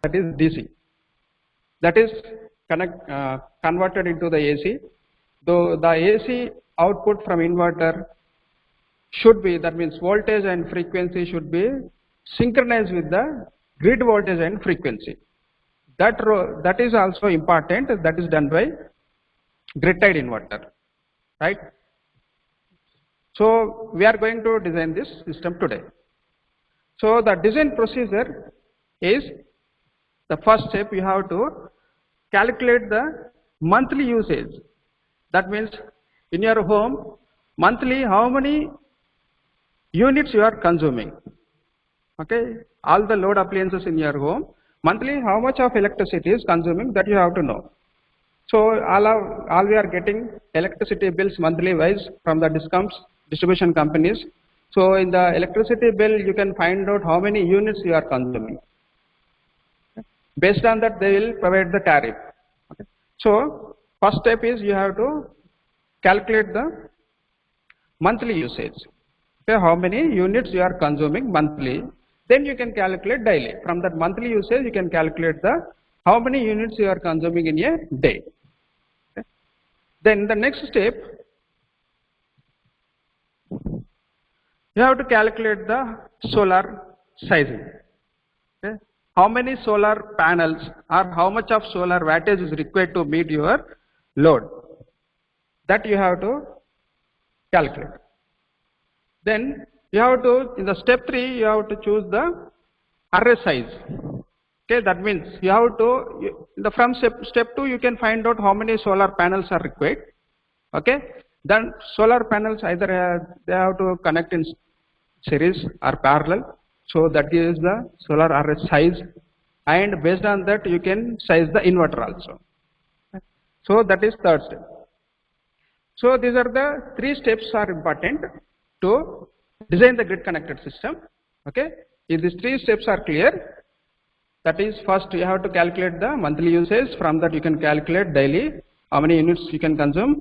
that is DC. That is converted into the AC. Though the AC output from inverter should be, that means voltage and frequency should be synchronized with the grid voltage and frequency. That is also important. That is done by grid-tied inverter, right? So we are going to design this system today. So the design procedure is, the first step, you have to calculate the monthly usage. That means in your home, monthly how many units you are consuming. Okay, all the load appliances in your home, monthly how much of electricity is consuming, that you have to know. So all we are getting electricity bills monthly wise from the DISCOMs, distribution companies. So in the electricity bill, you can find out how many units you are consuming. Based on that, they will provide the tariff. Okay. So first step is you have to calculate the monthly usage. Okay, how many units you are consuming monthly. Then you can calculate daily. From that monthly usage, you can calculate the how many units you are consuming in a day. Okay. Then the next step, you have to calculate the solar sizing. Okay. How many solar panels or how much of solar wattage is required to meet your load. That you have to calculate. Then you have to, in the step 3, you have to choose the array size. Okay, that means you have to, from step 2, you can find out how many solar panels are required. Okay, then solar panels either they have to connect in series or parallel. So that is the solar array size, and based on that you can size the inverter also. So that is third step. So these are the 3 steps are important to design the grid connected system. Okay, if these 3 steps are clear, that is, first you have to calculate the monthly usage. From that you can calculate daily how many units you can consume,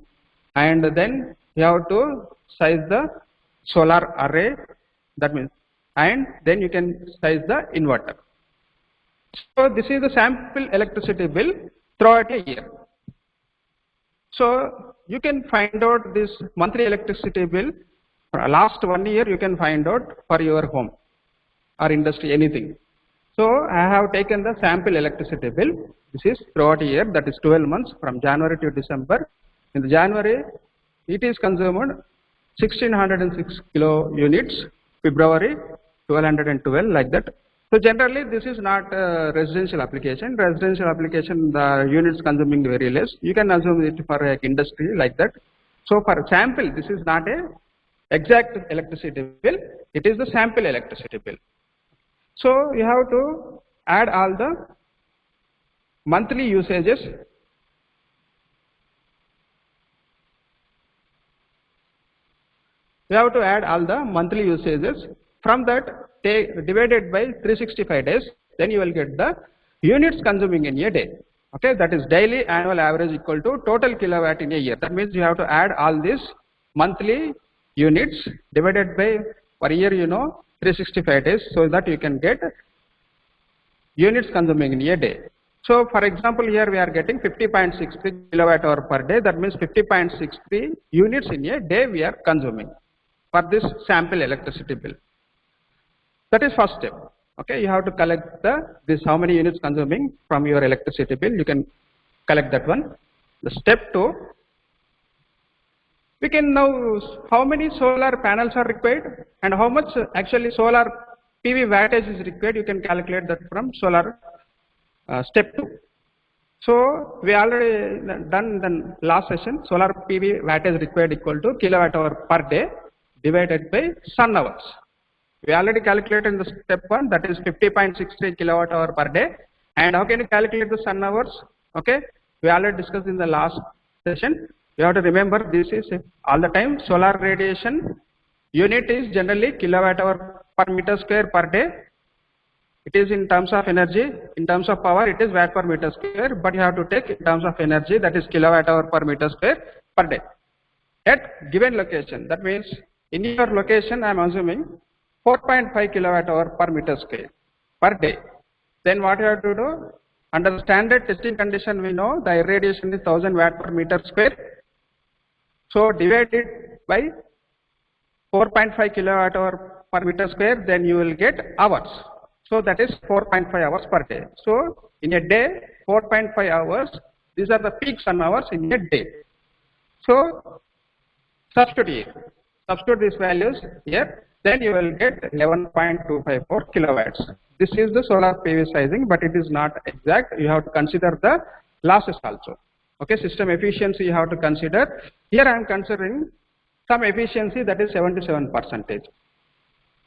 and then you have to size the solar array. That means, and then you can size the inverter. So this is the sample electricity bill throughout a year. So you can find out this monthly electricity bill for last 1 year. You can find out for your home or industry, anything. So I have taken the sample electricity bill. This is throughout a year, that is 12 months from January to December. In the January, it is consumed 1606 kilo units. February 1212, like that. So generally this is not a residential application. Residential application, the units consuming very less. You can assume it for industry, like that. So for sample, this is not a exact electricity bill. It is the sample electricity bill. So you have to add all the monthly usages. You have to add all the monthly usages. From that, divided by 365 days, then you will get the units consuming in a day. Okay, that is daily annual average equal to total kilowatt in a year. That means you have to add all these monthly units divided by, per year, 365 days, so that you can get units consuming in a day. So for example, here we are getting 50.63 kilowatt hour per day. That means 50.63 units in a day we are consuming for this sample electricity bill. That is first step. Okay, you have to collect this how many units consuming from your electricity bill. You can collect that one. The step 2, we can know how many solar panels are required and how much actually solar PV wattage is required. You can calculate that from solar step 2. So we already done the last session. Solar PV wattage required equal to kilowatt hour per day divided by sun hours. We already calculated in the step 1, that is 50.63 kilowatt hour per day. And how can you calculate the sun hours? Okay, we already discussed in the last session. You have to remember this is all the time. Solar radiation unit is generally kilowatt hour per meter square per day. It is in terms of energy. In terms of power, it is watt per meter square, but you have to take in terms of energy, that is kilowatt hour per meter square per day at given location. That means in your location, I am assuming 4.5 kilowatt hour per meter square per day. Then what you have to do? Under the standard testing condition, we know the irradiation is 1000 watt per meter square. So divide it by 4.5 kilowatt hour per meter square, then you will get hours. So that is 4.5 hours per day. So in a day, 4.5 hours, these are the peak sun hours in a day. So substitute these values here, then you will get 11.254 kilowatts. This is the solar PV sizing, but it is not exact. You have to consider the losses also. Okay, system efficiency you have to consider. Here I am considering some efficiency, that is 77%.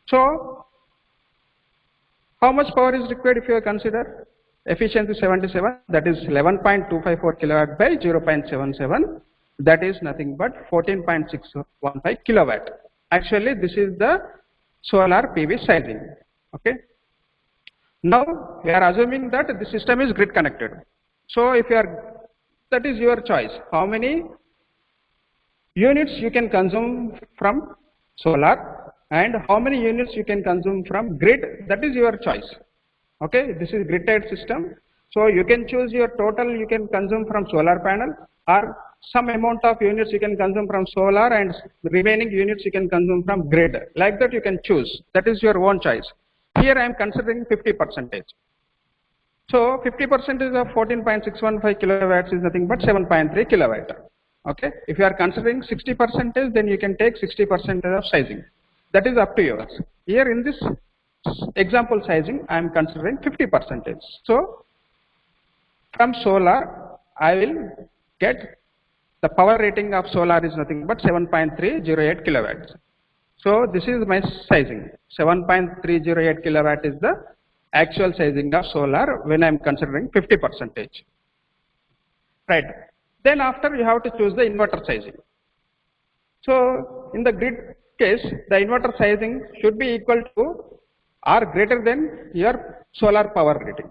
So how much power is required if you consider efficiency 77? That is 11.254 kilowatt by 0.77. That is nothing but 14.615 kilowatt. Actually, this is the solar PV sizing. Okay. Now we are assuming that the system is grid connected. So if you are, that is your choice. How many units you can consume from solar and how many units you can consume from grid, that is your choice. Okay, this is grid tied system. So you can choose your total you can consume from solar panel, or some amount of units you can consume from solar and remaining units you can consume from grid. Like that you can choose. That is your own choice. Here I am considering 50%. So 50% of 14.615 kilowatts is nothing but 7.3 kilowatt. Okay, if you are considering 60%, then you can take 60% of sizing. That is up to yours. Here in this example sizing, I am considering 50%. So from solar, I will get the power rating of solar is nothing but 7.308 kilowatts. So this is my sizing. 7.308 kilowatt is the actual sizing of solar when I am considering 50%. Right. Then after you have to choose the inverter sizing. So in the grid case, the inverter sizing should be equal to or greater than your solar power rating.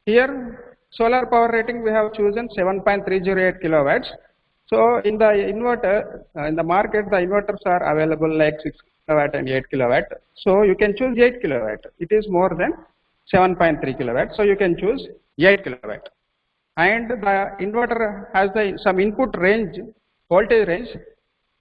Here solar power rating we have chosen 7.308 kilowatts. So in the inverter, in the market the inverters are available like 6 kilowatt and 8 kilowatt. So you can choose 8 kilowatt. It is more than 7.3 kilowatt. So you can choose 8 kilowatt. And the inverter has some input range, voltage range.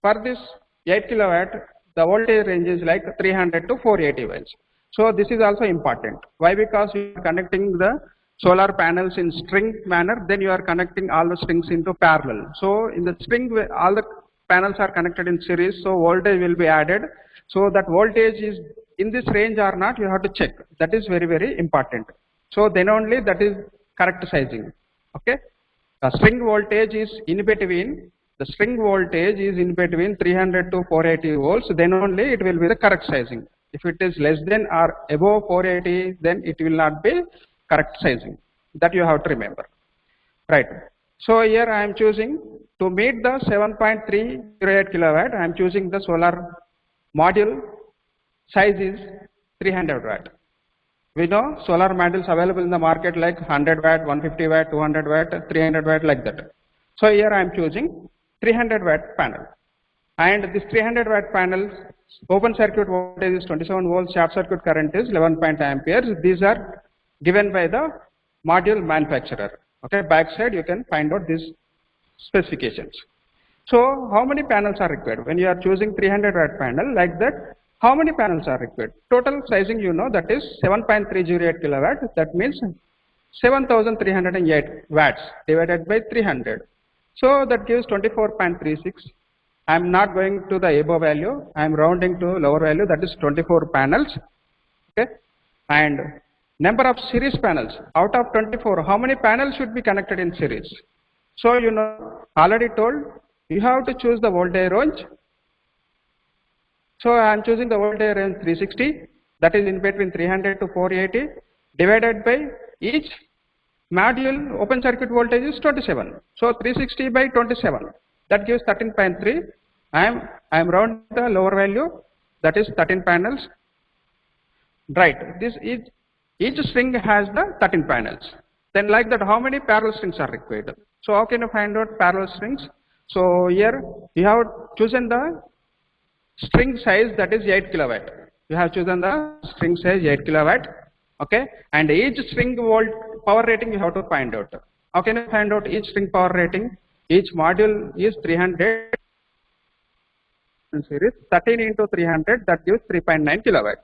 For this 8 kilowatt, the voltage range is like 300 to 480 volts. So this is also important. Why? Because you are connecting the solar panels in string manner, then you are connecting all the strings into parallel. So in the string, all the panels are connected in series, so voltage will be added. So that voltage is in this range or not, you have to check. That is very, very important. So then only that is correct sizing. Okay. The string voltage is in between, 300 to 480 volts, then only it will be the correct sizing. If it is less than or above 480, then it will not be correct sizing. That you have to remember. Right. So here I am choosing to meet the 7.308 kilowatt, I am choosing the solar module size is 300 watt. We know solar modules available in the market like 100 watt, 150 watt, 200 watt, 300 watt, like that. So here I am choosing 300 watt panel. And this 300 watt panel, open circuit voltage is 27 volts, short circuit current is 11 amperes. These are given by the module manufacturer. Okay, backside you can find out these specifications. So how many panels are required? When you are choosing 300 watt panel like that, how many panels are required? Total sizing you know, that is 7.308 kilowatt. That means 7308 watts divided by 300. So that gives 24.36. I am not going to the above value. I am rounding to lower value, that is 24 panels. Okay. And number of series panels. Out of 24, how many panels should be connected in series? So you know, already told, you have to choose the voltage range. So I am choosing the voltage range 360, that is in between 300 to 480, divided by each module open circuit voltage is 27. So 360 by 27, that gives 13.3. I am rounding the lower value, that is 13 panels. Right. This is, each string has the 13 panels. Then like that, how many parallel strings are required? So how can you find out parallel strings? So here you have chosen the string size, that is 8 kilowatt. You have chosen the string size 8 kilowatt. Okay, and each string volt power rating you have to find out. How can you find out each string power rating? Each module is 300 series, 13 into 300, that gives 3.9 kilowatt.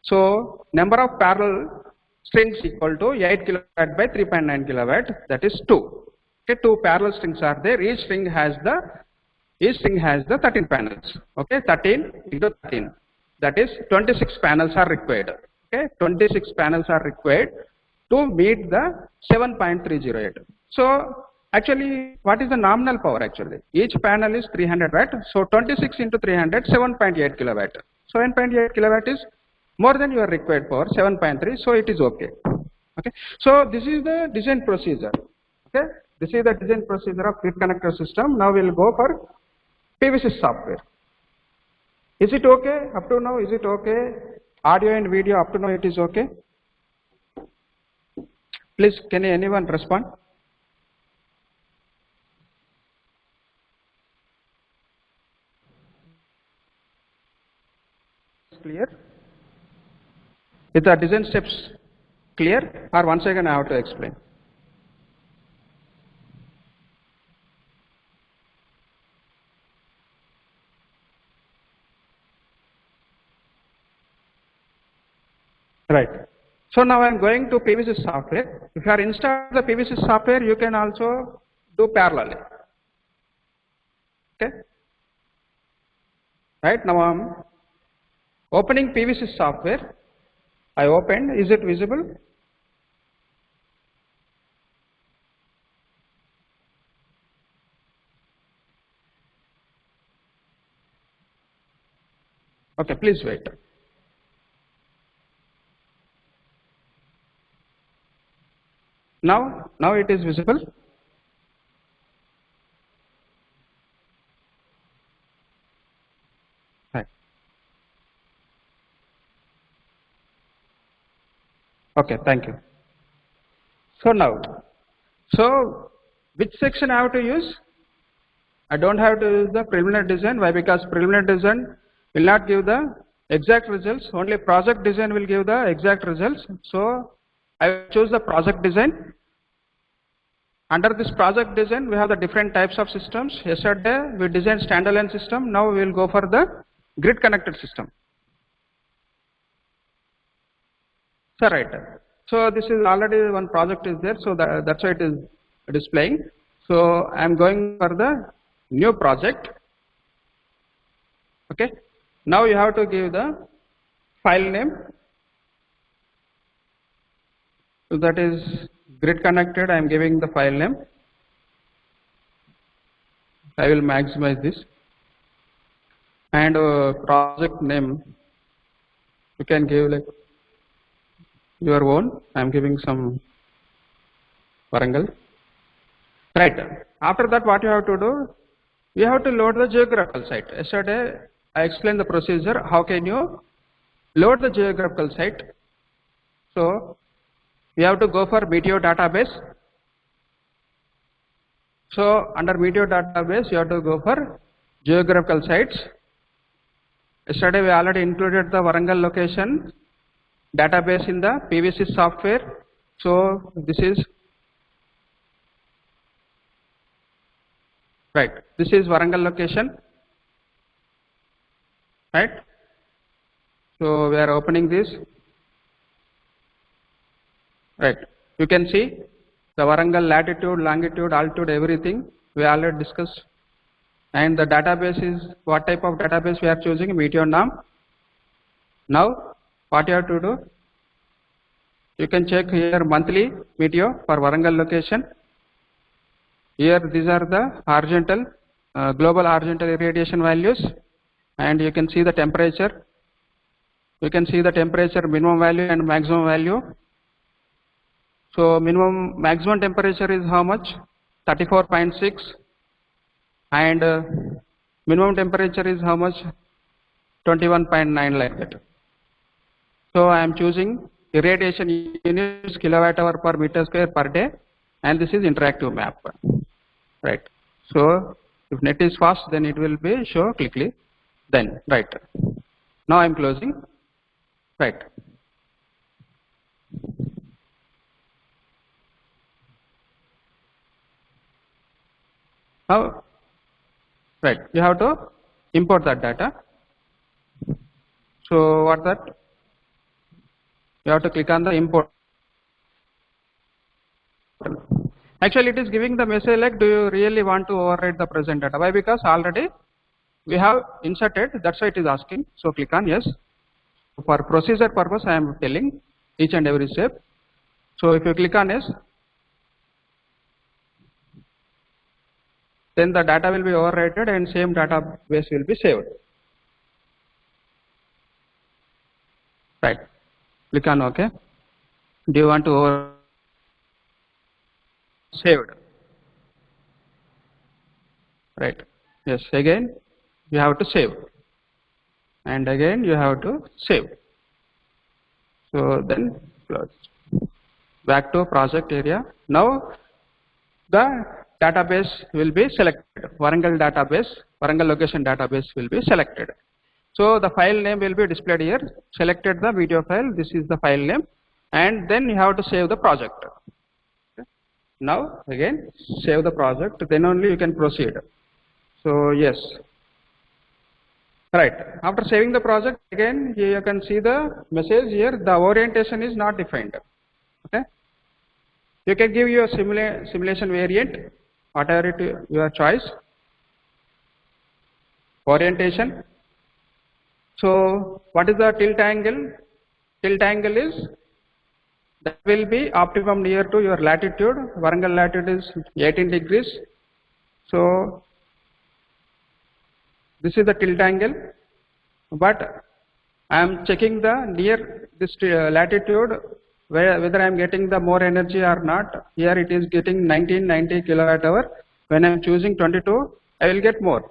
So number of parallel strings equal to 8 kilowatt by 3.9 kilowatt, that is 2. Okay, 2 parallel strings are there. Each string has the 13 panels. Okay, 13 into 13, that is 26 panels are required. Okay, 26 panels are required to meet the 7.308. So actually, what is the nominal power actually? Each panel is 300 watt. So 26 into 300, 7.8 kilowatt. 7.8 kilowatt is more than your required power, 7.3. So it is okay. Okay. So this is the design procedure. Okay. This is the design procedure of grid connector system. Now we'll go for PVC software. Is it okay? Up to now, is it okay? Audio and video up to now it is okay? Please, can anyone respond? Clear? Is the design steps clear, or once again I have to explain? Right. So now I am going to PVC software. If you are installed the PVC software, you can also do parallelly. Okay. Right. Now I am opening PVC software. I opened. Is it visible? Okay. Please wait. Now it is visible. Right. Okay. Thank you. So now, which section I have to use? I don't have to use the preliminary design. Why? Because preliminary design will not give the exact results. Only project design will give the exact results. So I will choose the project design. Under this project design, we have the different types of systems. Yesterday we designed standalone system. Now we will go for the grid connected system. So right. So this is already one project is there. So that's why it is displaying. So I am going for the new project. Okay. Now you have to give the file name. So that is grid connected. I am giving the file name. I will maximize this. And project name, you can give like your own. I am giving some Warangal. Right. After that, what you have to do? You have to load the geographical site. Yesterday I explained the procedure. How can you load the geographical site? So we have to go for Meteor database. So under Meteor database, you have to go for geographical sites. Yesterday we already included the Warangal location database in the PVC software. So this is right. This is Warangal location. Right. So we are opening this. Right. You can see the Warangal latitude, longitude, altitude, everything we already discussed. And the database is what type of database we are choosing? Meteor NAM. Now what you have to do? You can check here monthly Meteor for Warangal location. Here these are the horizontal, global horizontal irradiation values, and you can see the temperature. You can see the temperature minimum value and maximum value. So maximum temperature is how much? 34.6, and minimum temperature is how much? 21.9, like that. So I am choosing irradiation units kilowatt hour per meter square per day, and this is interactive map. Right. So if net is fast, then it will be show quickly. Then right. Now I am closing. Right. Now, right, you have to import that data. So what that? You have to click on the import. Actually, it is giving the message like, do you really want to override the present data? Why? Because already we have inserted, that's why it is asking. So click on yes. For procedure purpose, I am telling each and every step. So if you click on yes, then the data will be overwritten and same database will be saved. Right. Click on OK. Do you want to over saved? Right. Yes. Again, you have to save. And again, you have to save. So then close. Back to project area. Now the database will be selected. Warangal database, Warangal location database will be selected. So the file name will be displayed here. Selected the video file. This is the file name, and then you have to save the project. Okay. Now again save the project. Then only you can proceed. So yes. Right. After saving the project, again you can see the message here. The orientation is not defined. Okay. You can give your simulation variant, whatever it your choice. Orientation. So what is the tilt angle? Tilt angle is that will be optimum near to your latitude. Warangal latitude is 18 degrees. So this is the tilt angle, but I am checking the near this latitude whether I am getting the more energy or not. Here it is getting 1990 kilowatt hour. When I am choosing 22, I will get more.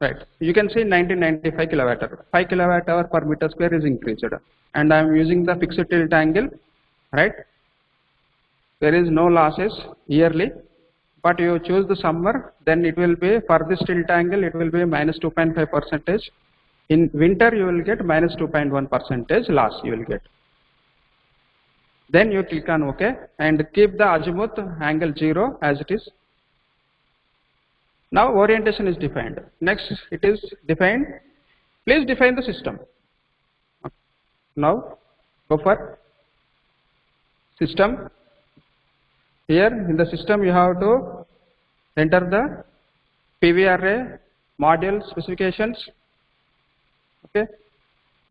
Right. You can see 1995 kilowatt hour. 5 kilowatt hour per meter square is increased, and I am using the fixed tilt angle. Right. There is no losses yearly, but you choose the summer, then it will be for this tilt angle it will be minus 2.5%. In winter you will get minus 2.1% loss you will get. Then you click on OK and keep the azimuth angle 0 as it is. Now orientation is defined. Next it is defined. Please define the system. Now go for system. Here in the system you have to enter the PV array module specifications. Okay,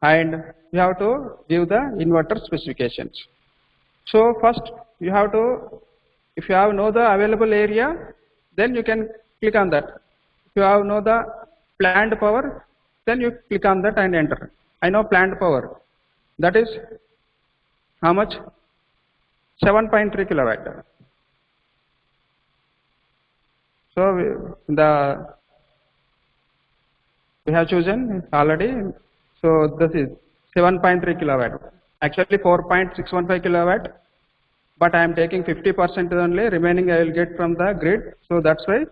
and you have to give the inverter specifications. So first you have to, if you have know the available area, then you can click on that. If you have know the planned power, then you click on that and enter. I know planned power, that is how much? 7.3 kilowatt. So we have chosen already. So this is 7.3 kilowatt. Actually 4.615 kilowatt, but I am taking 50% only. Remaining I will get from the grid. So that's why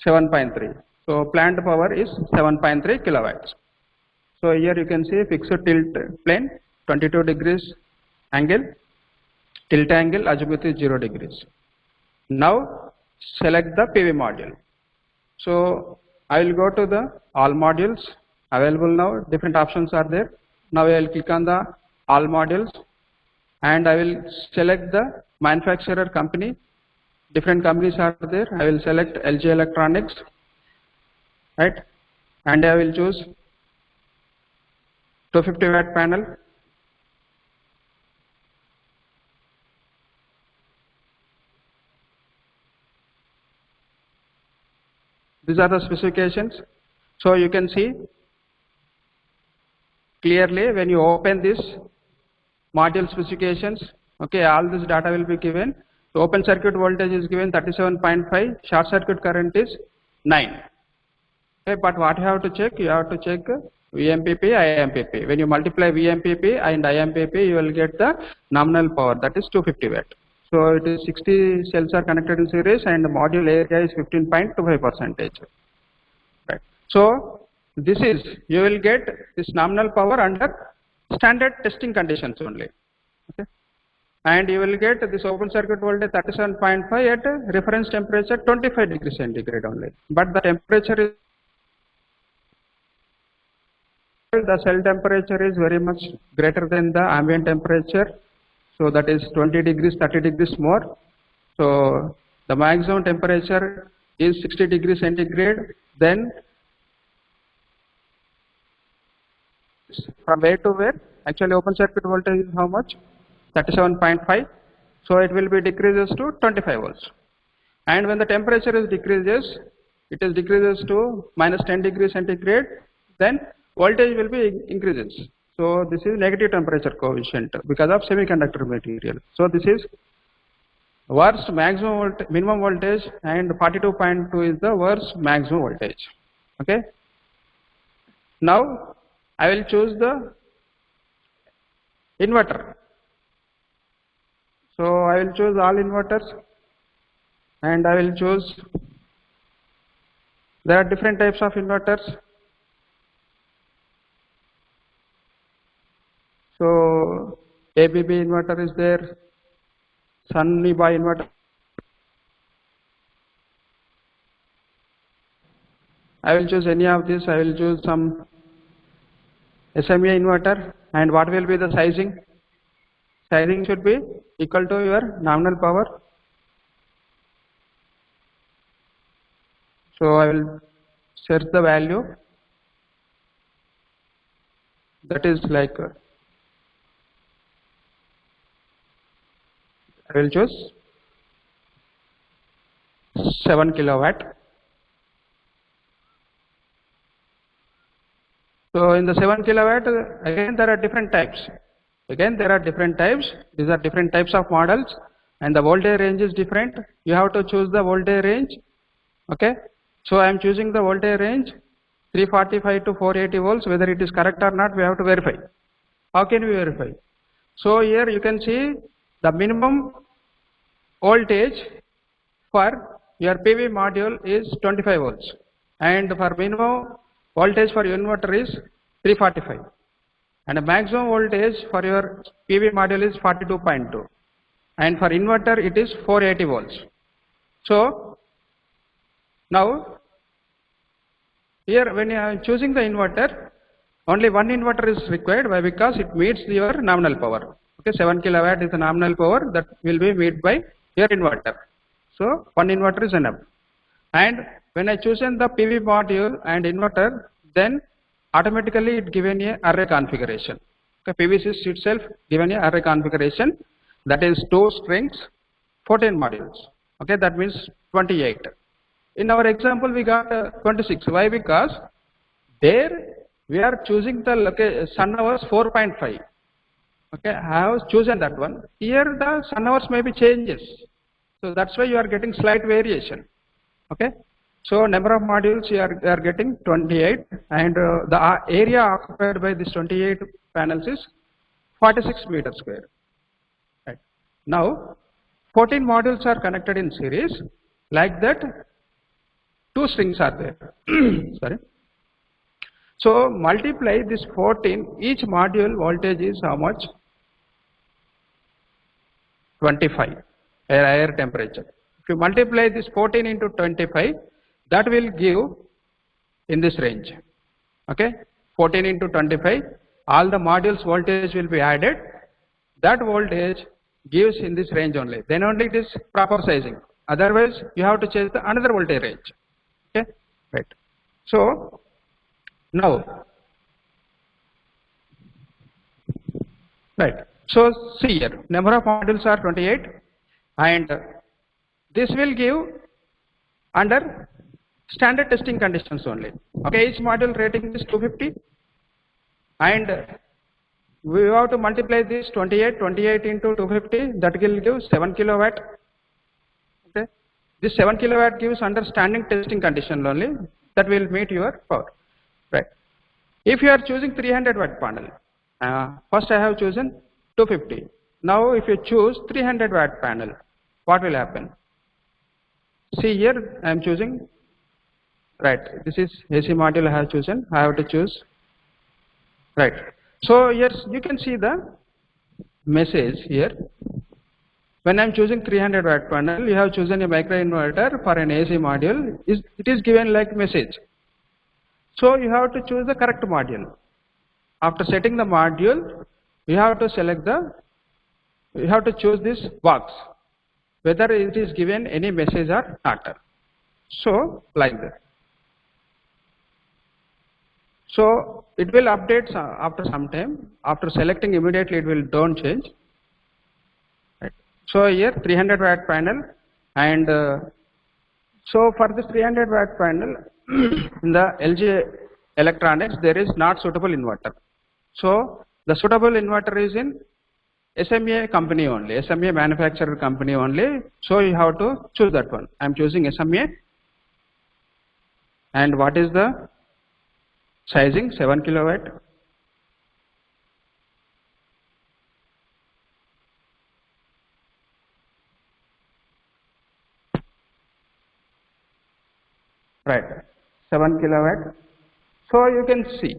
7.3. So planned power is 7.3 kilowatts. So here you can see fixed tilt plane, 22 degrees angle, tilt angle, azimuth is 0 degrees. Now select the PV module. So I will go to the all modules available now. Different options are there. Now I will click on the all modules and I will select the manufacturer company. Different companies are there. I will select LG Electronics, right? And I will choose 250 watt panel. These are the specifications. So you can see clearly when you open this module specifications, okay, all this data will be given. So open circuit voltage is given 37.5, short circuit current is 9. Okay, but what you have to check? You have to check VMPP, IMPP. When you multiply VMPP and IMPP, you will get the nominal power, that is 250 watt. So it is 60 cells are connected in series and the module area is 15.25%. Right. So this is, you will get this nominal power under standard testing conditions only. Okay. and you will get this open circuit voltage 37.5 at reference temperature 25 degrees centigrade only. But the temperature is, the cell temperature is very much greater than the ambient temperature. So that is 20 degrees, 30 degrees more. So the maximum temperature is 60 degrees centigrade. Then from where to where? Actually open circuit voltage is how much? 37.5. So it will be decreases to 25 volts. And when the temperature is decreases, it is decreases to minus 10 degrees centigrade, then voltage will be increases. So this is negative temperature coefficient because of semiconductor material. So this is worst minimum voltage, and 42.2 is the worst maximum voltage. Okay. Now I will choose the inverter. So I will choose all inverters, and I will choose, there are different types of inverters. So ABB inverter is there, Sunniba inverter. I will choose any of this. I will choose some SMA inverter. And what will be the sizing? Sizing should be equal to your nominal power. So I will search the value, that is like I will choose 7 kilowatt. So in the 7 kilowatt, again there are different types. These are different types of models, and the voltage range is different. You have to choose the voltage range. Okay. So I am choosing the voltage range 345 to 480 volts. Whether it is correct or not, we have to verify. How can we verify? So here you can see the minimum voltage for your PV module is 25 volts, and for minimum voltage for your inverter is 345, and the maximum voltage for your PV module is 42.2, and for inverter it is 480 volts. So now here when you are choosing the inverter, only one inverter is required. Why? Because it meets your nominal power. Okay, 7 kilowatt is the nominal power that will be met by your inverter. So one inverter is enough. And when I chosen the PV module and inverter, then automatically it given a array configuration. Okay, PV itself given a array configuration, that is 2 strings, 14 modules. Okay, that means 28. In our example we got 26. Why? Because there we are choosing the sun hours 4.5. Okay, I have chosen that one. Here the sun hours may be changes, so that's why you are getting slight variation. Okay, so number of modules you are getting 28, and the area occupied by this 28 panels is 46 meters square. Right. Now 14 modules are connected in series, like that 2 strings are there. Sorry. So multiply this 14, each module voltage is how much? 25, a higher temperature. If you multiply this 14 into 25, that will give in this range. Okay, 14 into 25, all the modules voltage will be added. That voltage gives in this range only. Then only it is proper sizing. Otherwise, you have to change the another voltage range. Okay, right. So now, right. So see here, number of modules are 28, and this will give under standard testing conditions only. Okay, each module rating is 250, and we have to multiply this 28 into 250, that will give 7 kilowatt. Okay, this 7 kilowatt gives under standing testing condition only, that will meet your power. Right. If you are choosing 300 watt panel, first I have chosen 250. Now if you choose 300 watt panel, what will happen? See here, I am choosing, right, this is AC module I have chosen, I have to choose, right. So yes, you can see the message here, When I am choosing 300 watt panel, you have chosen a microinverter for an AC module. It is given like message. So you have to choose the correct module. After setting the module, you have to select you have to choose this box, whether it is given any message or not. So like that. So it will update after some time. After selecting immediately, it will don't change. Right. So here 300 watt panel, and so for this 300 watt panel in the LG Electronics there is not suitable inverter. So the suitable inverter is in SMA company only, SMA manufacturer company only. So you have to choose that one. I am choosing SMA, and what is the sizing? 7 kilowatt. Right, 7 kilowatt. So you can see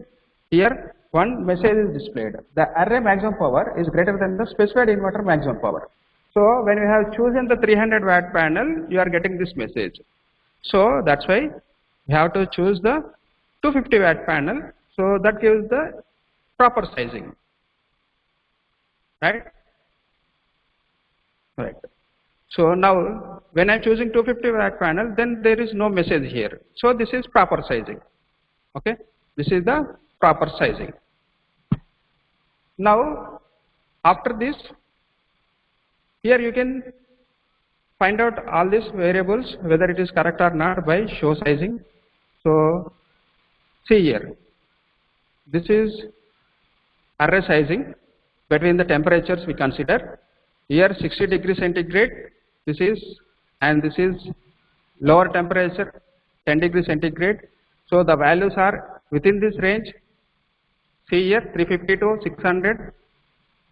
here one message is displayed. The array maximum power is greater than the specified inverter maximum power. So when you have chosen the 300 watt panel, you are getting this message. So that's why you have to choose the 250 watt panel. So that gives the proper sizing. Right? Right. So now when I am choosing 250 watt panel, then there is no message here. So this is proper sizing. Okay, this is the proper sizing. Now after this, here you can find out all these variables whether it is correct or not by show sizing. So see here, this is array sizing between the temperatures we consider. Here 60 degrees centigrade, this is, and this is lower temperature 10 degrees centigrade. So the values are within this range. See here 350 to 600.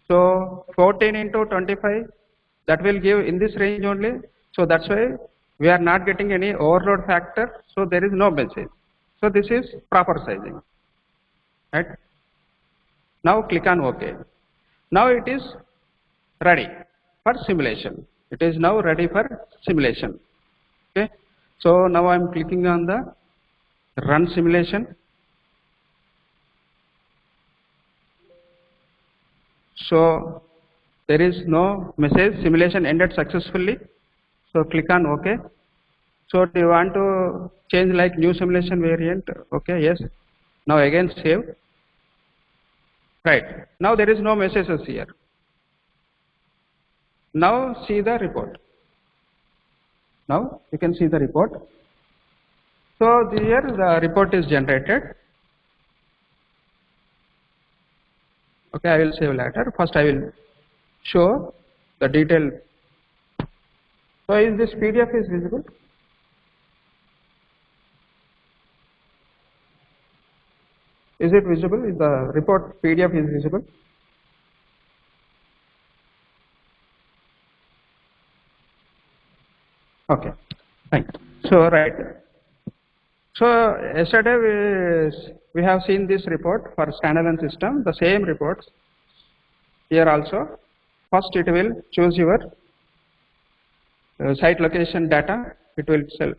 So 14 into 25, that will give in this range only. So that's why we are not getting any overload factor. So there is no message. So this is proper sizing. Right? Now click on OK. Now it is ready for simulation. It is now ready for simulation. Okay. So now I am clicking on the run simulation. So there is no message, simulation ended successfully. So click on OK. So do you want to change like new simulation variant? Okay, yes. Now again save. Right. Now there is no messages here. Now see the report. Now you can see the report. So here the report is generated. Okay, I will save later. First I will show the detail. So is this PDF is visible? Is it visible? Is the report PDF is visible? Okay, fine. So right. So yesterday we have seen this report for standalone system. The same reports here also. First it will choose your site location data. It will sell.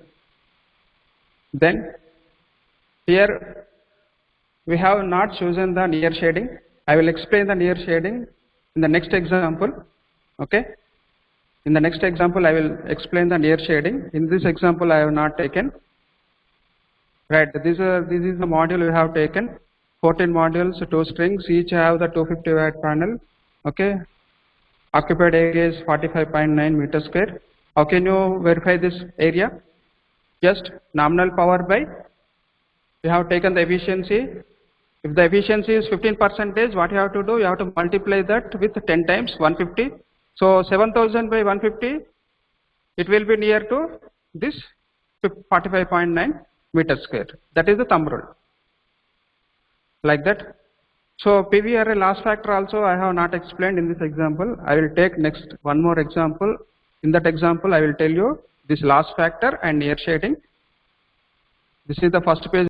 Then here we have not chosen the near shading. I will explain the near shading in the next example. Okay. In the next example, I will explain the near shading. In this example, I have not taken. Right. This is the module we have taken. 14 modules, 2 strings. Each have the 250 watt panel. Okay. Occupied area is 45.9 meters square. How can you verify this area? Just nominal power by. We have taken the efficiency. If the efficiency is 15%, what you have to do? You have to multiply that with 10 times 150. So 7000 by 150, it will be near to this 45.9 meters square. That is the thumb rule. Like that. So PV array loss factor also I have not explained in this example. I will take next one more example. In that example, I will tell you this loss factor and near shading. This is the first page.